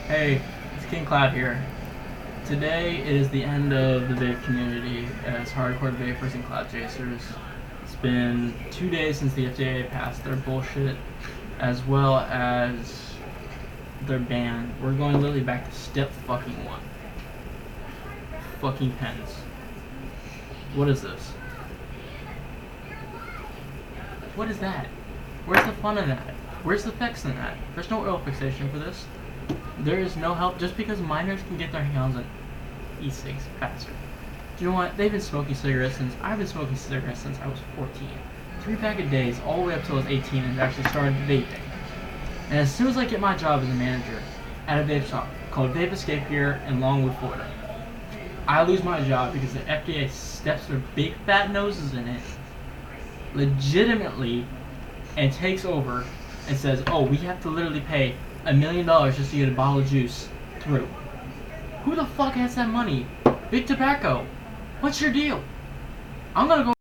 Hey, it's King Cloud here. Today is the end of the vape community as hardcore vapers and cloud chasers. It's been 2 days since the FDA passed their bullshit, as well as their ban. We're going literally back to step fucking one. Fucking pens. What is this? What is that? Where's the fun in that? Where's the fix in that? There's no oil fixation for this. There is no help just because minors can get their hands on E-CIGs faster. Do you know what? They've been smoking cigarettes since I've been smoking cigarettes since I was 14. 3 pack a days all the way up till I was 18 and actually started vaping. And as soon as I get my job as a manager at a vape shop called Vape Escape here in Longwood, Florida, I lose my job because the FDA steps their big fat noses in it legitimately and takes over and says, oh, we have to literally pay $1 million just to get a bottle of juice through. Who the fuck has that money? Big Tobacco, what's your deal? I'm gonna go.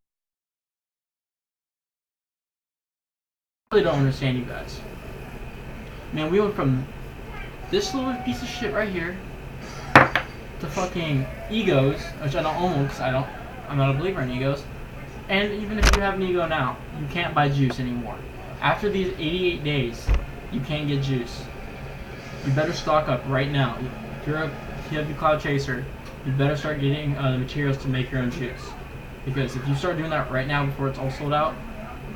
I really don't understand you guys. Man, we went from this little piece of shit right here to fucking egos, which I don't own because I'm not a believer in egos. And even if you have an ego now, you can't buy juice anymore. After these 88 days, you can't get juice. You better stock up right now. If you're a heavy cloud chaser, you better start getting the materials to make your own juice. Because if you start doing that right now before it's all sold out,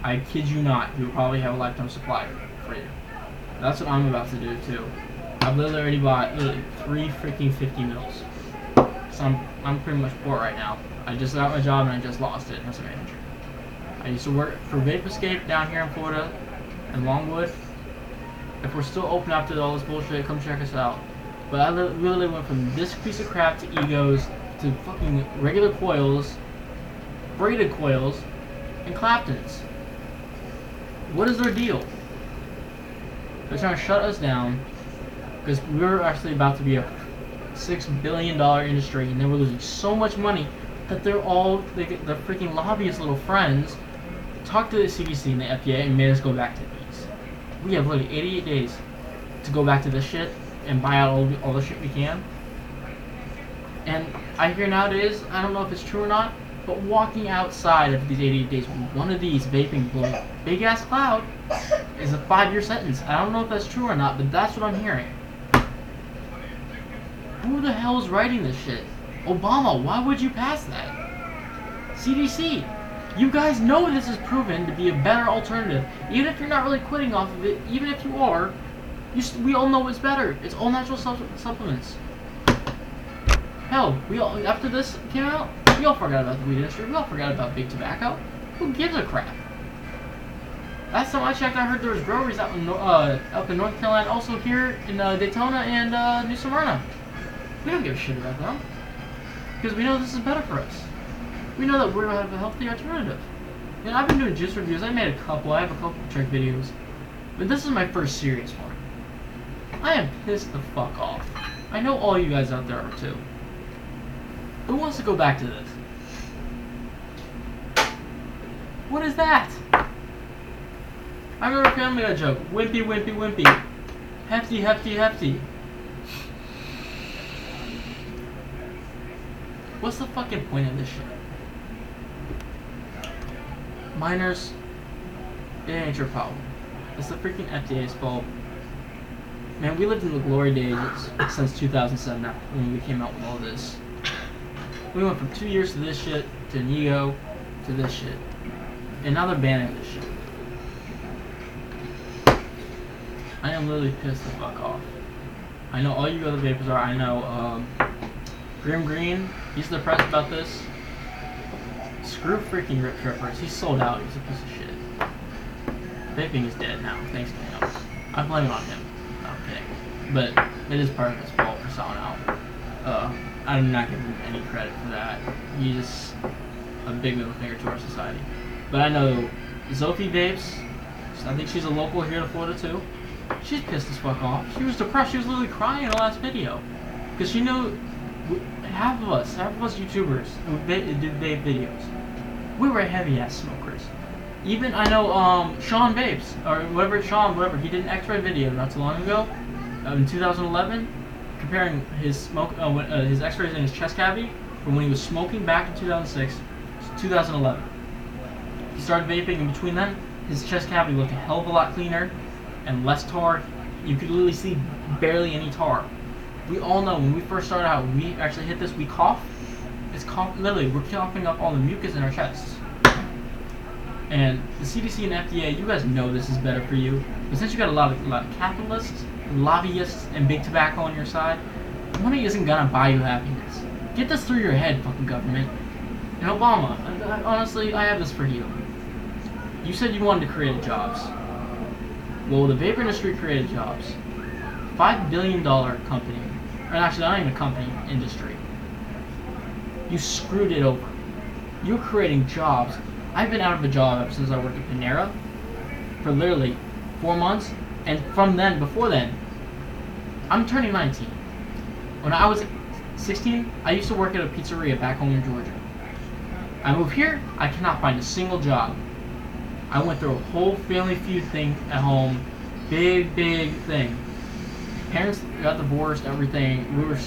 I kid you not, you'll probably have a lifetime supply for you. That's what I'm about to do too. I've literally already bought 3 freaking 50 mils. So I'm pretty much poor right now. I just got my job and I just lost it as a manager. I used to work for Vape Escape down here in Florida, in Longwood. If we're still open after all this bullshit, come check us out. But I literally went from this piece of crap to egos to fucking regular coils, braided coils, and Claptons. What is their deal? They're trying to shut us down because we're actually about to be a $6 billion industry, and they were losing so much money that their freaking lobbyist little friends talked to the CDC and the FDA and made us go back to these. We have literally 88 days to go back to this shit and buy out all the shit we can. And I hear nowadays, I don't know if it's true or not, but walking outside of these 88 days with one of these vaping blowing big ass cloud is a 5-year sentence. I don't know if that's true or not, but that's what I'm hearing. Who the hell is writing this shit? Obama, why would you pass that? CDC, you guys know this is proven to be a better alternative. Even if you're not really quitting off of it, even if you are, we all know it's better. It's all natural supplements. Hell, after this came out, we all forgot about the weed industry. We all forgot about big tobacco. Who gives a crap? Last time I checked, I heard there was growers up in North Carolina, also here in Daytona and New Smyrna. We don't give a shit about them because we know this is better for us. We know that we're gonna have a healthy alternative. And I've been doing juice reviews. I have a couple trick videos, but this is my first serious one. I am pissed the fuck off. I know all you guys out there are too. Who wants to go back to this? What is that? I remember Family Guy joke. Wimpy, wimpy, wimpy. Hefty, hefty, hefty. What's the fucking point of this shit? Minors, it ain't your problem. It's the freaking FDA's fault. Man, we lived in the glory days since 2007 when we came out with all this. We went from 2 years to this shit, to an ego, to this shit. And now they're banning this shit. I am literally pissed the fuck off. I know all you other vapors are. I know, Grim Green, he's depressed about this. Screw freaking Rip Trippers. He's sold out. He's a piece of shit. Vaping is dead now, thanks to him. I blame it on him. No, I'm kidding. But it is part of his fault for selling out. I'm not giving him any credit for that. He's just a big middle finger to our society. But I know Zophie Vapes, I think she's a local here in Florida too. She's pissed as fuck off. She was depressed. She was literally crying in the last video. Because she knew half of us YouTubers who do vape videos, we were heavy ass smokers. Even I know Sean Vapes or whatever, he did an X-ray video not too long ago. in 2011, comparing his his X-rays in his chest cavity from when he was smoking back in 2006 to 2011. He started vaping, and between then, his chest cavity looked a hell of a lot cleaner and less tar. You could literally see barely any tar. We all know when we first started out, we actually hit this, we cough. It's literally, we're coughing up all the mucus in our chests. And the CDC and FDA, you guys know this is better for you. But since you got a lot of capitalists, lobbyists, and big tobacco on your side, money isn't gonna buy you happiness. Get this through your head, fucking government. And Obama, honestly, I have this for you. You said you wanted to create jobs. Well, the vape industry created jobs. $5 billion company, or actually not even a company, industry. You screwed it over. You're creating jobs. I've been out of a job ever since I worked at Panera for literally 4 months, and from then, before then, I'm turning 19. When I was 16, I used to work at a pizzeria back home in Georgia. I moved here, I cannot find a single job. I went through a whole Family Feud thing at home, big thing. Parents got divorced, everything. We were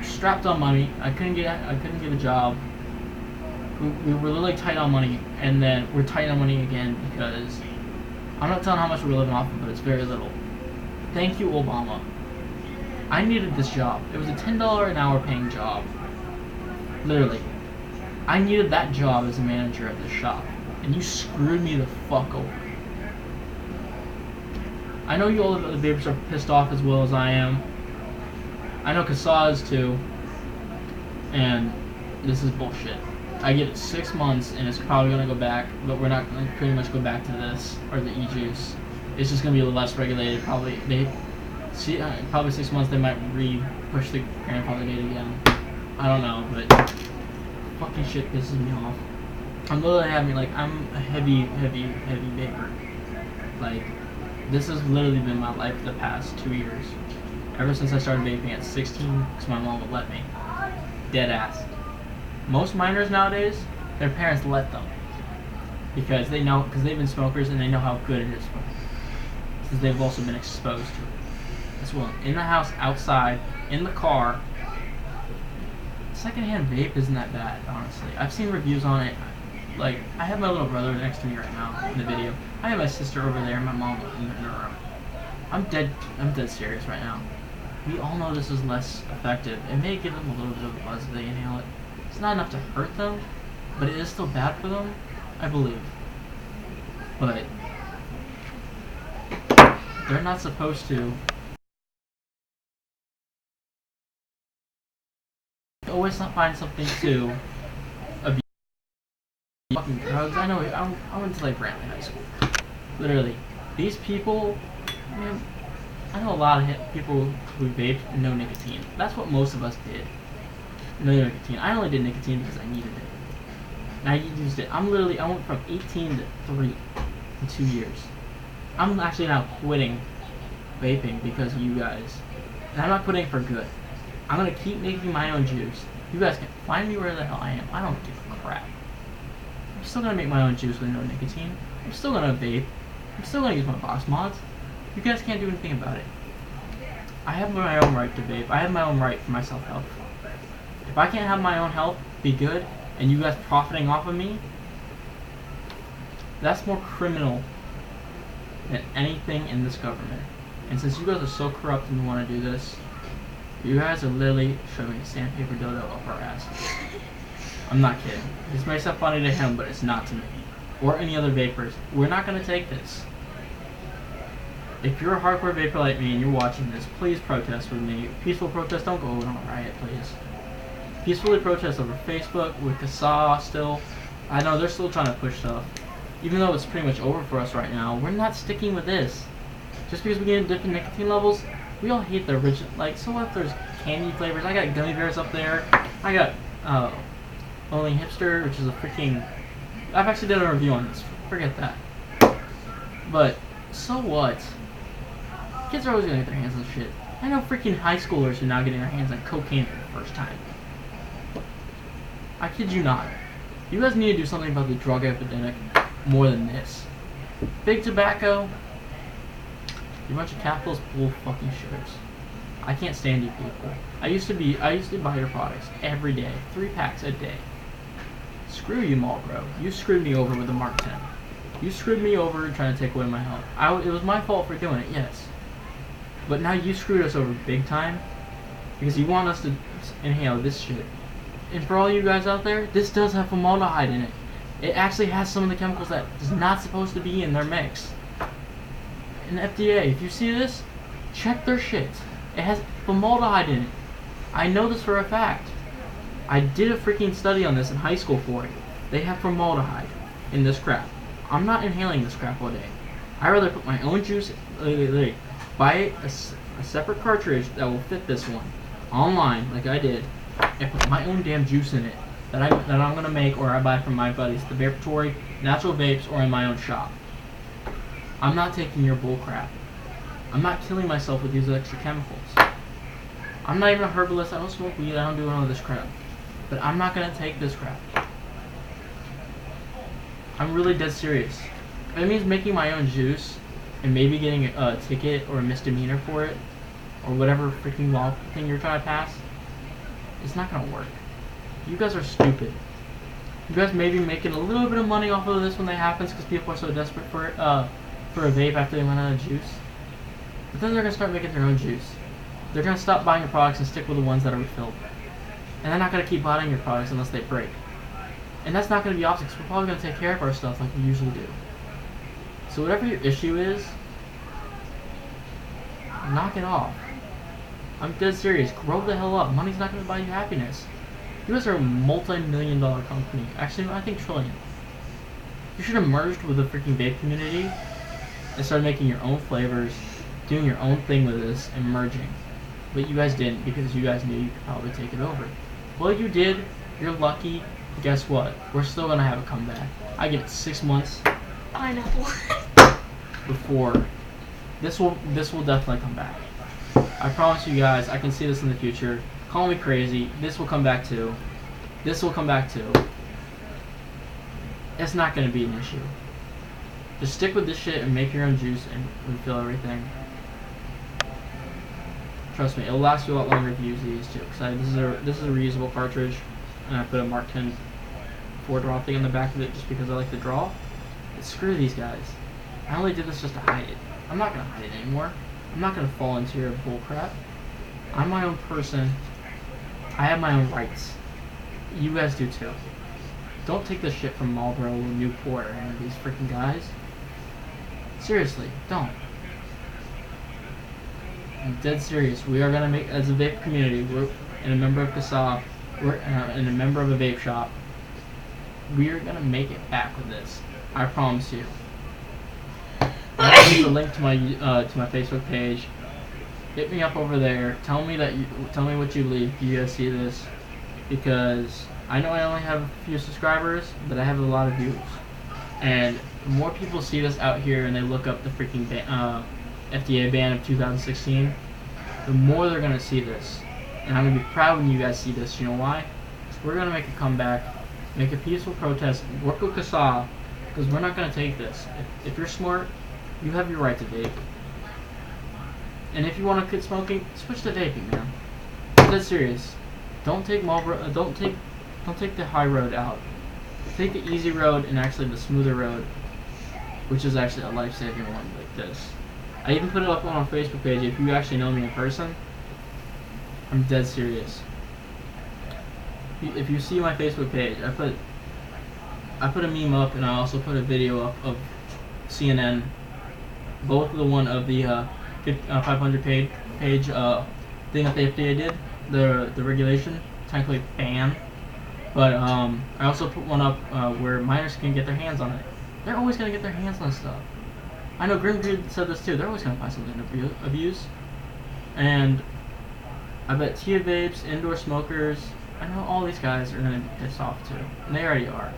strapped on money. I couldn't get a job. We were literally tight on money, and then we're tight on money again because I'm not telling how much we're living off of, but it's very little. Thank you, Obama. I needed this job. It was a $10 an hour paying job. Literally. I needed that job as a manager at this shop, and you screwed me the fuck over. I know you all the vapors are pissed off as well as I am. I know Kasa is too. And this is bullshit. I get it 6 months and it's probably going to go back, but we're not going to pretty much go back to this, or the e-juice. It's just going to be a little less regulated. Probably 6 months they might push the grandfather date again. I don't know, but fucking shit pisses me off. I'm literally having, I'm a heavy vapor. This has literally been my life the past 2 years. Ever since I started vaping at 16, because my mom would let me. Dead ass. Most minors nowadays, their parents let them. Because they know, because they've been smokers and they know how good it is for them. Since they've also been exposed to it. As well, in the house, outside, in the car. Secondhand vape isn't that bad, honestly. I've seen reviews on it. I have my little brother next to me right now in the video. I have my sister over there and my mom in her room. I'm dead serious right now. We all know this is less effective. It may give them a little bit of a buzz if they inhale it. It's not enough to hurt them, but it is still bad for them, I believe. But they're not supposed to. Always not find something to abuse. Fucking drugs. I know. I went to Brantley High School. Literally, these people. Man, I know a lot of people who vape no nicotine. That's what most of us did. No nicotine. I only did nicotine because I needed it. And I used it. I went from 18 to 3 in 2 years. I'm actually now quitting vaping because of you guys. And I'm not quitting for good. I'm going to keep making my own juice. You guys can find me where the hell I am. I don't give a crap. I'm still going to make my own juice with no nicotine. I'm still going to vape. I'm still going to use my box mods. You guys can't do anything about it. I have my own right to vape. I have my own right for my self-help. If I can't have my own health be good, and you guys profiting off of me, that's more criminal than anything in this government. And since you guys are so corrupt and want to do this, you guys are literally shoving a sandpaper dildo up our asses. I'm not kidding. This may sound funny to him, but it's not to me. Or any other vapors. We're not going to take this. If you're a hardcore vapor like me and you're watching this, please protest with me. Peaceful protest, don't go on a riot, please. Peacefully protest over Facebook with Kasa still. I know they're still trying to push stuff. Even though it's pretty much over for us right now, we're not sticking with this. Just because we get different nicotine levels, we all hate the original. So what if there's candy flavors? I got gummy bears up there. I got Only Hipster, which is a freaking. I've actually done a review on this. Forget that. But so what? Kids are always gonna get their hands on shit. I know freaking high schoolers who are now getting their hands on cocaine for the first time. I kid you not. You guys need to do something about the drug epidemic more than this. Big tobacco, you're a bunch of capitalist bull fucking shitters. I can't stand you people. I used to buy your products every day, 3 packs a day. Screw you, Marlboro. You screwed me over with the Mark 10. You screwed me over trying to take away my health. It was my fault for doing it, yes. But now you screwed us over big time because you want us to inhale this shit. And for all you guys out there, this does have formaldehyde in it. It actually has some of the chemicals that is not supposed to be in their mix. And FDA, if you see this, check their shit. It has formaldehyde in it. I know this for a fact. I did a freaking study on this in high school for it. They have formaldehyde in this crap. I'm not inhaling this crap all day. I'd rather put my own juice, buy a separate cartridge that will fit this one online, like I did, and put my own damn juice in it that I'm gonna make, or I buy from my buddies, the Vapatory, Natural Vapes, or in my own shop. I'm not taking your bull crap. I'm not killing myself with these extra chemicals. I'm not even a herbalist. I don't smoke weed. I don't do all of this crap. But I'm not gonna take this crap. I'm really dead serious. If it means making my own juice and maybe getting a ticket or a misdemeanor for it, or whatever freaking law thing you're trying to pass, it's not gonna work. You guys are stupid. You guys may be making a little bit of money off of this when that happens because people are so desperate for it, for a vape after they run out of juice. But then they're gonna start making their own juice. They're gonna stop buying your products and stick with the ones that are refilled. And they're not gonna keep buying your products unless they break. And that's not gonna be opposite because we're probably gonna take care of our stuff like we usually do. So whatever your issue is, knock it off. I'm dead serious. Grow the hell up. Money's not gonna buy you happiness. You guys are a multi-million-dollar company. Actually, I think trillion. You should have merged with the freaking vape community and started making your own flavors, doing your own thing with this, and merging. But you guys didn't because you guys knew you could probably take it over. Well, you did. You're lucky. Guess what? We're still gonna have a comeback. I give it 6 months. Pineapple. Before this will definitely come back. I promise you guys. I can see this in the future. Call me crazy. This will come back too. This will come back too. It's not gonna be an issue. Just stick with this shit and make your own juice and refill everything. Trust me, it'll last you a lot longer if you use these too. Cause this is a reusable cartridge, and I put a Mark 10 4-draw thing on the back of it just because I like to draw. But screw these guys. I only did this just to hide it. I'm not gonna hide it anymore. I'm not gonna fall into your bull crap. I'm my own person. I have my own rights. You guys do too. Don't take this shit from Marlboro or Newport or any of these freaking guys. Seriously, don't. I'm dead serious. We are gonna make, as a vape community, we're and a member of CASA, we're and a member of a vape shop. We are gonna make it back with this. I promise you. I'll leave a link to my Facebook page. Hit me up over there. Tell me what you believe. You guys see this, because I know I only have a few subscribers, but I have a lot of views. And the more people see this out here and they look up the freaking FDA ban of 2016, the more they're gonna see this. And I'm gonna be proud when you guys see this. You know why? We're gonna make a comeback, make a peaceful protest, work with CASA, because we're not gonna take this. If you're smart, you have your right to vape. And if you want to quit smoking, switch to vaping, man. That's serious. Don't take Marlboro. Don't take the high road out. Take the easy road and actually the smoother road, which is actually a life-saving one like this. I even put it up on our Facebook page. If you actually know me in person, I'm dead serious. If you see my Facebook page, I put a meme up and I also put a video up of CNN, both the one of the 500 page thing that the FDA did, the regulation, technically ban. But I also put one up where minors can get their hands on it. They're always gonna get their hands on stuff. I know Grimgrid said this too. They're always gonna find something to abuse. And I bet Tia vapes, indoor smokers, I know all these guys are gonna be pissed off too, and they already are.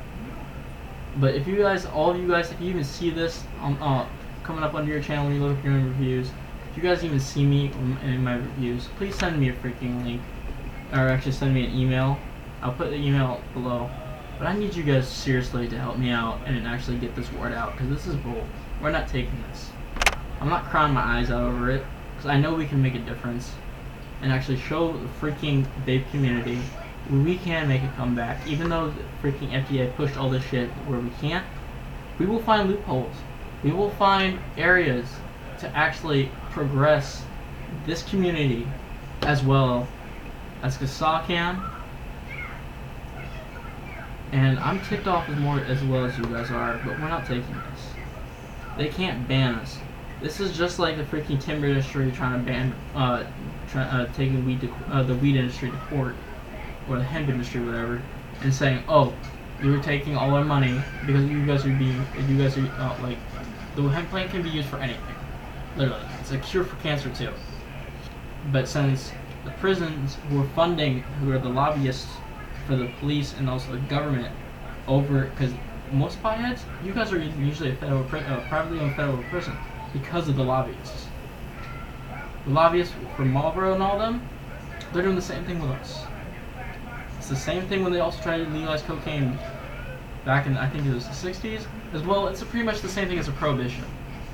But if you guys, all of you guys, if you even see this coming up under your channel when you look at your own reviews, if you guys even see me in my reviews, please send me a freaking link, or actually send me an email. I'll put the email below. But I need you guys seriously to help me out and actually get this word out, because this is bull. We're not taking this. I'm not crying my eyes out over it, because I know we can make a difference. and actually show the freaking vape community we can make a comeback. Even though the freaking FDA pushed all this shit where we can't, we will find loopholes. We will find areas to actually progress this community as well as CASA can. And I'm ticked off as well as you guys are, but we're not taking this. They can't ban us. This is just like the freaking timber industry trying to ban, taking the weed industry to court, or the hemp industry, whatever, and saying, "Oh, you were taking all our money because you guys are like, the hemp plant can be used for anything. Literally, it's a cure for cancer too. But since the prisons who are funding, who are the lobbyists for the police and also the government, because most potheads, you guys are usually a privately owned federal prison because of the lobbyists. The lobbyists for Marlboro and all them, they're doing the same thing with us. It's the same thing when they also tried to legalize cocaine back in, I think it was the 60s. As well, it's pretty much the same thing as a prohibition.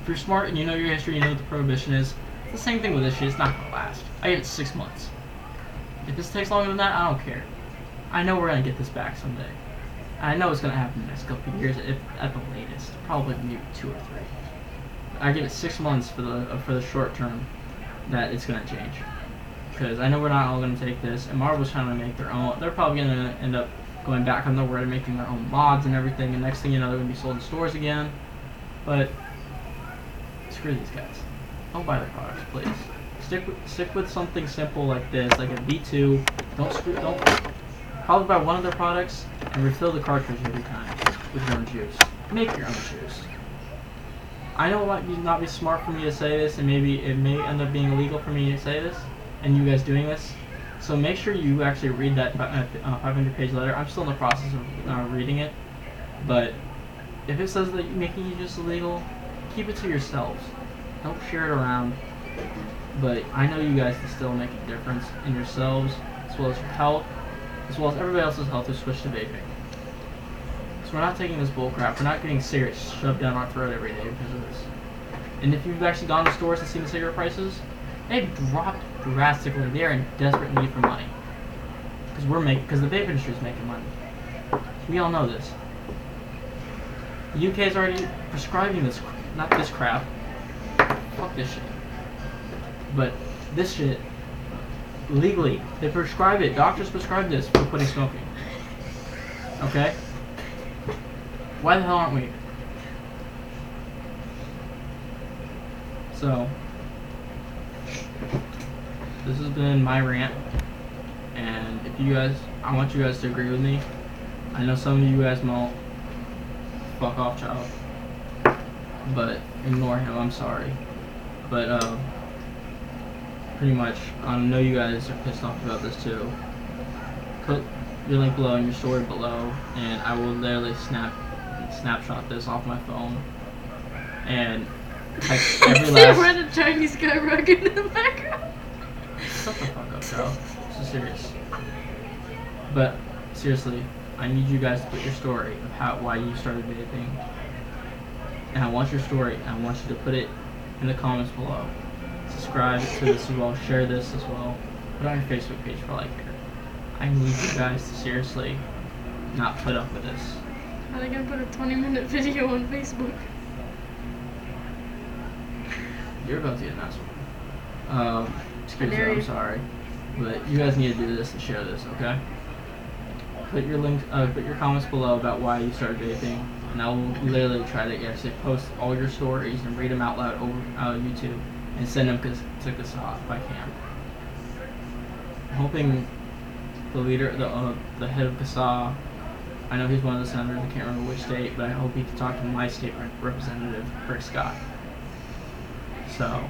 If you're smart and you know your history, you know what the prohibition is, it's the same thing with this shit. It's not going to last. I give it 6 months. If this takes longer than that, I don't care. I know we're going to get this back someday. I know it's going to happen in the next couple of years, if at the latest. Probably maybe 2 or 3. I give it 6 months for the short term that it's going to change. Because I know we're not all going to take this, and Marvel's trying to make their own. They're probably going to end up going back on their word and making their own mods and everything, and next thing you know, they're going to be sold in stores again. But screw these guys. Don't buy their products, please. Stick with something simple like this, like a V2. Don't probably buy one of their products and refill the cartridge every time with your own juice. Make your own juice. I know it might not be smart for me to say this, and maybe it may end up being illegal for me to say this, and you guys doing this. So make sure you actually read that 500-page letter. I'm still in the process of reading it, but if it says that making your juice illegal, keep it to yourselves. Don't share it around. But I know you guys can still make a difference in yourselves, as well as your health, as well as everybody else's health who switched to vaping. So we're not taking this bullcrap. We're not getting cigarettes shoved down our throat every day because of this. And if you've actually gone to stores and seen the cigarette prices, they've dropped drastically. They are in desperate need for money. Because the vape industry is making money. We all know this. The UK is already prescribing this, not this crap. Fuck this shit. But this shit, legally, they prescribe it. Doctors prescribe this for quitting smoking. Okay? Why the hell aren't we? So, this has been my rant, and if you guys, I want you guys to agree with me. I know some of you guys won't. Fuck off, child. But ignore him. I'm sorry. But pretty much, I know you guys are pissed off about this too. Put your link below and your story below, and I will literally snapshot this off my phone and type every last. We're a Chinese guy rocking in the background. Shut the fuck up, Joe. This is serious. But seriously, I need you guys to put your story of why you started vaping. And I want your story, and I want you to put it in the comments below. Subscribe to this as well, share this as well. Put it on your Facebook page for all I care. I need you guys to seriously not put up with this. Are they gonna put a 20-minute video on Facebook? You're about to get an asshole. Excuse me, I'm sorry. But you guys need to do this and share this, okay? Put your comments below about why you started vaping, and I will literally try to actually post all your stories and read them out loud over YouTube and send them to CASA if I can. I'm hoping the leader, the head of CASA, I know he's one of the senators, I can't remember which state, but I hope he can talk to my state representative, Rick Scott. So,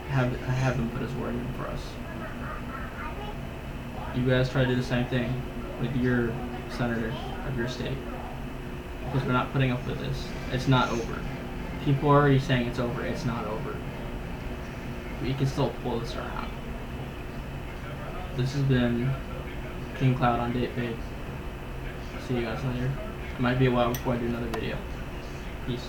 have him put his word in for us. You guys try to do the same thing with your senators of your state. Because we're not putting up with this. It's not over. People are already saying it's over. It's not over. We can still pull this around. This has been King Cloud on Date Vape. See you guys later. It might be a while before I do another video. Peace.